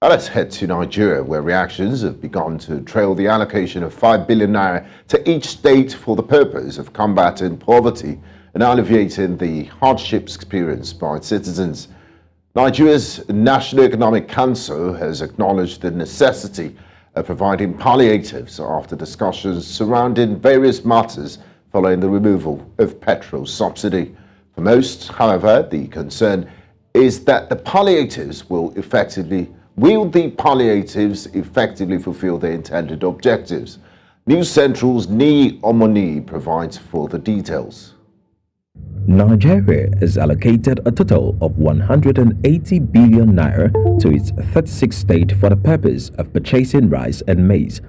Now let's head to Nigeria, where reactions have begun to trail the allocation of 5 billion naira to each state for the purpose of combating poverty and alleviating the hardships experienced by its citizens. Nigeria's National Economic Council has acknowledged the necessity of providing palliatives after discussions surrounding various matters following the removal of petrol subsidy. For most, however, the concern is that the palliatives will the palliatives effectively fulfill their intended objectives? News Central's Niyi Omoniyi provides further details. Nigeria has allocated a total of 180 billion naira to its 36 states for the purpose of purchasing rice and maize.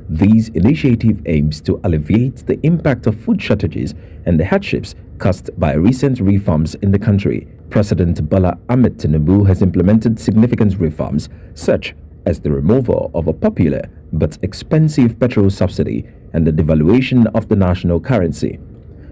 This initiative aims to alleviate the impact of food shortages and the hardships caused by recent reforms in the country. President Bola Ahmed Tinubu has implemented significant reforms such as the removal of a popular but expensive petrol subsidy and the devaluation of the national currency.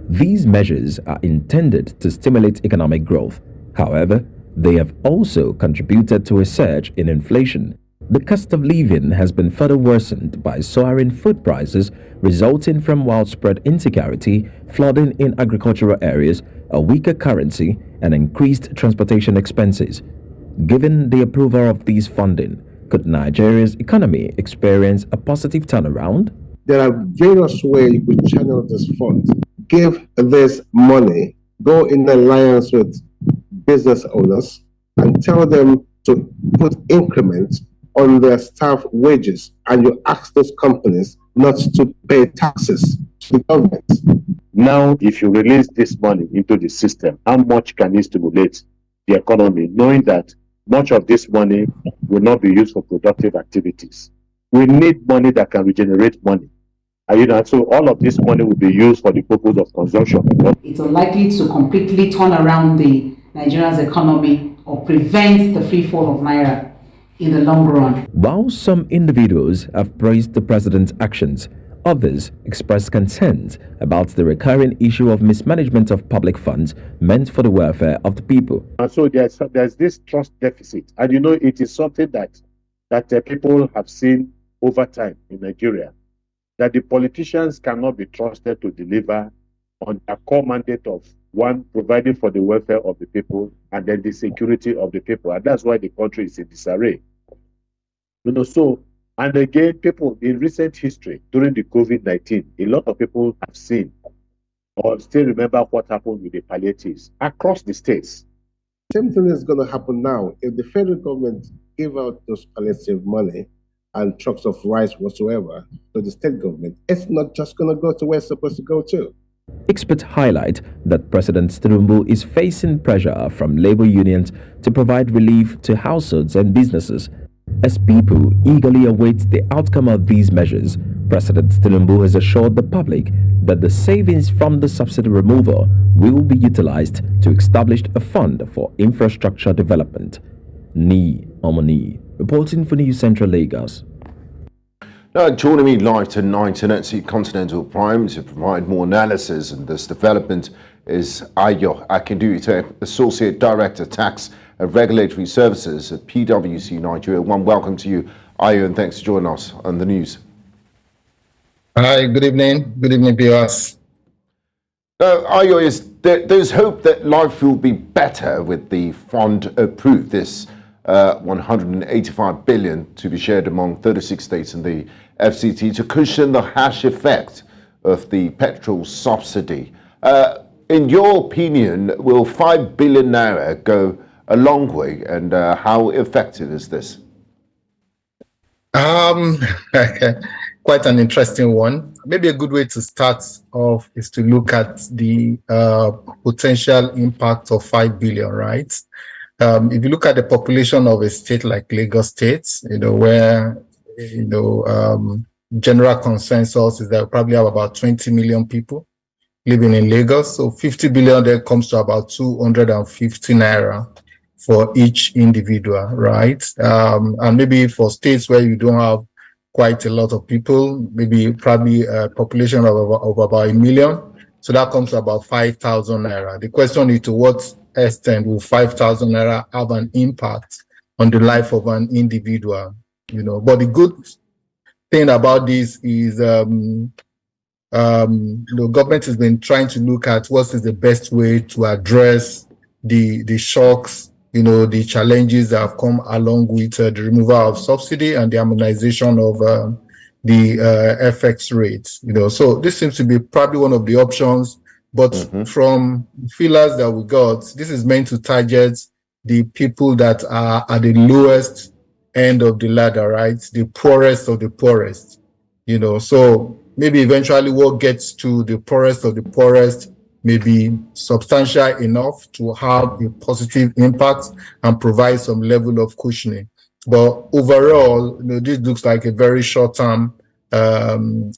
These measures are intended to stimulate economic growth. However, they have also contributed to a surge in inflation. The cost of living has been further worsened by soaring food prices resulting from widespread insecurity, flooding in agricultural areas, a weaker currency, and increased transportation expenses. Given the approval of these funding, could Nigeria's economy experience a positive turnaround? There are various ways you could channel this fund. Give this money, go in alliance with business owners, and tell them to put increments on their staff wages, and you ask those companies not to pay taxes to the government. Now, if you release this money into the system, how much can it stimulate the economy, knowing that much of this money will not be used for productive activities? We need money that can regenerate money. So all of this money will be used for the purpose of consumption. It's unlikely to completely turn around the Nigerian's economy or prevent the free fall of Naira in the long run. While some individuals have praised the president's actions, others expressed concerns about the recurring issue of mismanagement of public funds meant for the welfare of the people. And so there's this trust deficit, and it is something that people have seen over time in Nigeria, that the politicians cannot be trusted to deliver on a core mandate of, one, providing for the welfare of the people, and then the security of the people. And that's why the country is in disarray. And again, people in recent history, during the COVID-19, a lot of people have seen or still remember what happened with the palliatives across the states. Same thing is going to happen now. If the federal government give out those palliative money and trucks of rice whatsoever to the state government, it's not just going to go to where it's supposed to go to. Experts highlight that President Tinubu is facing pressure from labor unions to provide relief to households and businesses. As people eagerly await the outcome of these measures, President Tinubu has assured the public that the savings from the subsidy removal will be utilized to establish a fund for infrastructure development. Niyi Omoniyi, reporting for News Central Lagos. Now, joining me live tonight in NCP Continental Prime to provide more analysis on this development is Akinduyite, Associate Director, Tax and Regulatory Services at PwC Nigeria. One, welcome to you, Ayo, and thanks for joining us on the news. Hi, good evening. Good evening, viewers. Ayo, there's hope that life will be better with the fund approved. This 185 billion to be shared among 36 states in the FCT to cushion the harsh effect of the petrol subsidy. In your opinion, will 5 billion naira go a long way, and how effective is this? Quite an interesting one. Maybe a good way to start off is to look at the potential impact of 5 billion, right? If you look at the population of a state like Lagos State, where general consensus is that we probably have about 20 million people living in Lagos. So 50 billion there comes to about 250 naira for each individual, right? And maybe for states where you don't have quite a lot of people, maybe probably a population of about 1 million. So that comes to about 5,000 naira. The question is, to what extent will 5,000 naira have an impact on the life of an individual, But the good thing about this is, government has been trying to look at what is the best way to address the shocks, the challenges that have come along with the removal of subsidy and the harmonization of the FX rates. So this seems to be probably one of the options. But from feelers that we got, this is meant to target the people that are at the lowest end of the ladder, right? The poorest of the poorest, So maybe eventually what gets to the poorest of the poorest may be substantial enough to have a positive impact and provide some level of cushioning. But overall, this looks like a very short-term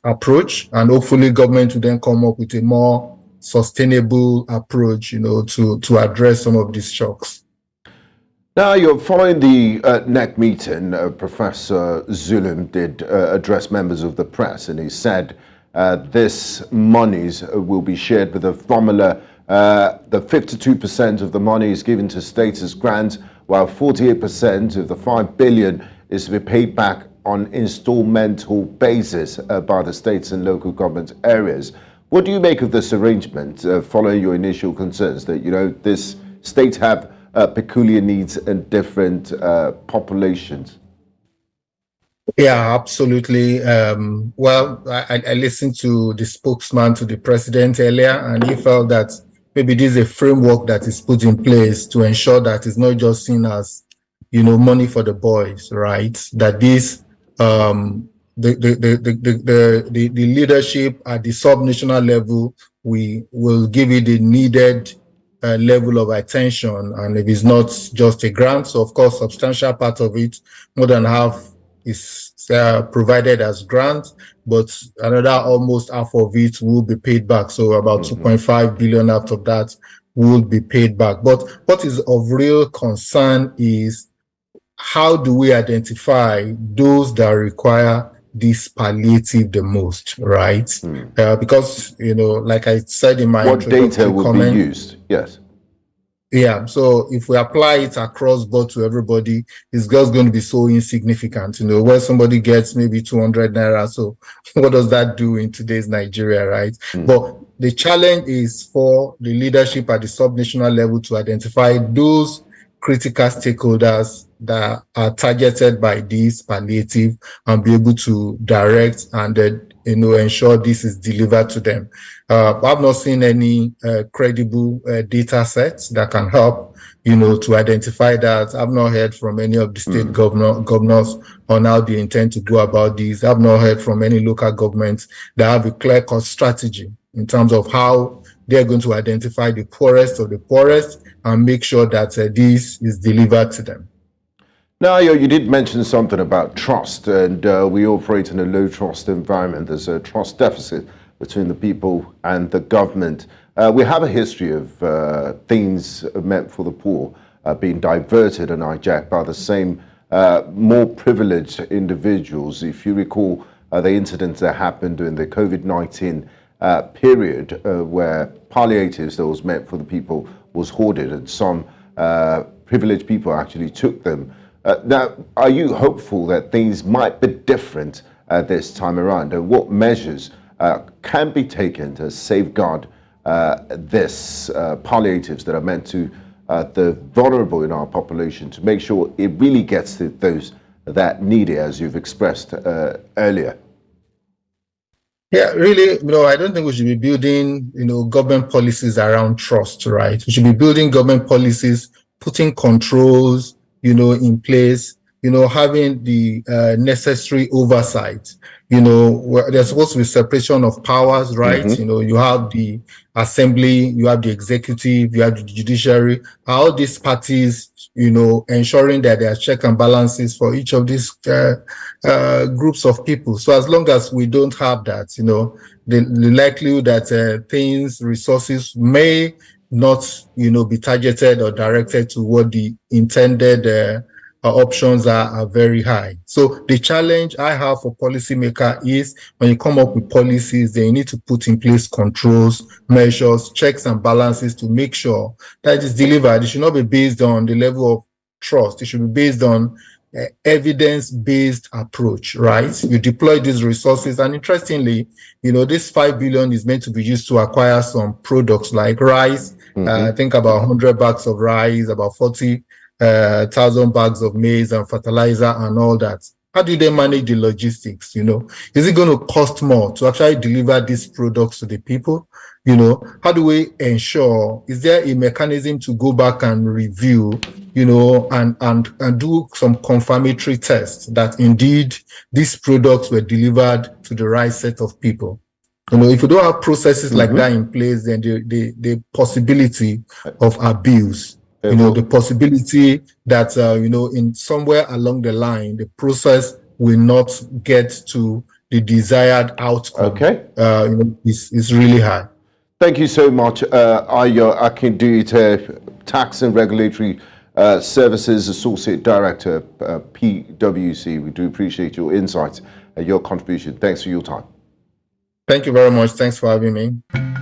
approach, and hopefully government will then come up with a more sustainable approach, to address some of these shocks. Now, you're following the NEC meeting. Professor Zulum did address members of the press, and he said this monies will be shared with a formula. The 52% of the money is given to states as grants, while 48% of the 5 billion is to be paid back on installmental basis by the states and local government areas. What do you make of this arrangement, following your initial concerns that, this states have peculiar needs and different populations? Yeah, absolutely. Well, I listened to the spokesman to the president earlier, and he felt that maybe this is a framework that is put in place to ensure that it's not just seen as, money for the boys, right? That this the leadership at the sub-national level, we will give it the needed level of attention, and if it's not just a grant, so of course substantial part of it, more than half, is provided as grant, but another almost half of it will be paid back, so about 2.5 billion out of that will be paid back. But what is of real concern is, how do we identify those that require this palliative the most, right? Because, like I said in my what data will be used? Yes. Yeah, so if we apply it across board to everybody, it's just going to be so insignificant, where somebody gets maybe 200 Naira. So what does that do in today's Nigeria, right? But the challenge is for the leadership at the sub-national level to identify those critical stakeholders that are targeted by this palliative and be able to direct and ensure this is delivered to them. I've not seen any credible data sets that can help, to identify that. I've not heard from any of the state governors on how they intend to go about this. I've not heard from any local governments that have a clear-cut strategy in terms of how they're going to identify the poorest of the poorest and make sure that this is delivered to them. Now, you did mention something about trust, and we operate in a low trust environment. There's a trust deficit between the people and the government. We have a history of things meant for the poor being diverted and hijacked by the same more privileged individuals. If you recall the incidents that happened during the COVID-19 period, where palliatives that was meant for the people was hoarded, and some privileged people actually took them. Now, are you hopeful that things might be different this time around, and what measures can be taken to safeguard this palliatives that are meant to the vulnerable in our population, to make sure it really gets to those that need it, as you've expressed earlier? Yeah, really, I don't think we should be building, government policies around trust, right? We should be building government policies, putting controls, in place, having the necessary oversight. There's supposed to be separation of powers, right? You have the assembly, you have the executive, you have the judiciary, all these parties, ensuring that there are check and balances for each of these groups of people. So as long as we don't have that, the likelihood that resources may not, be targeted or directed to what the intended options are very high. So the challenge I have for policymaker is, when you come up with policies, they need to put in place controls, measures, checks and balances to make sure that it's delivered. It should not be based on the level of trust. It should be based on evidence-based approach, right? You deploy these resources, and interestingly, this 5 billion is meant to be used to acquire some products like rice. I think about 100 bags of rice, about 40,000 bags of maize and fertilizer and all that. How do they manage the logistics? Is it going to cost more to actually deliver these products to the people? How do we ensure? Is there a mechanism to go back and review, and do some confirmatory tests that indeed these products were delivered to the right set of people? If you don't have processes like that in place, then the possibility of abuse, the possibility that, in somewhere along the line, the process will not get to the desired outcome. Okay. Is really high. Thank you so much, Ayo Akinduyite, Tax and Regulatory Services Associate Director, PwC. We do appreciate your insights and your contribution. Thanks for your time. Thank you very much. Thanks for having me.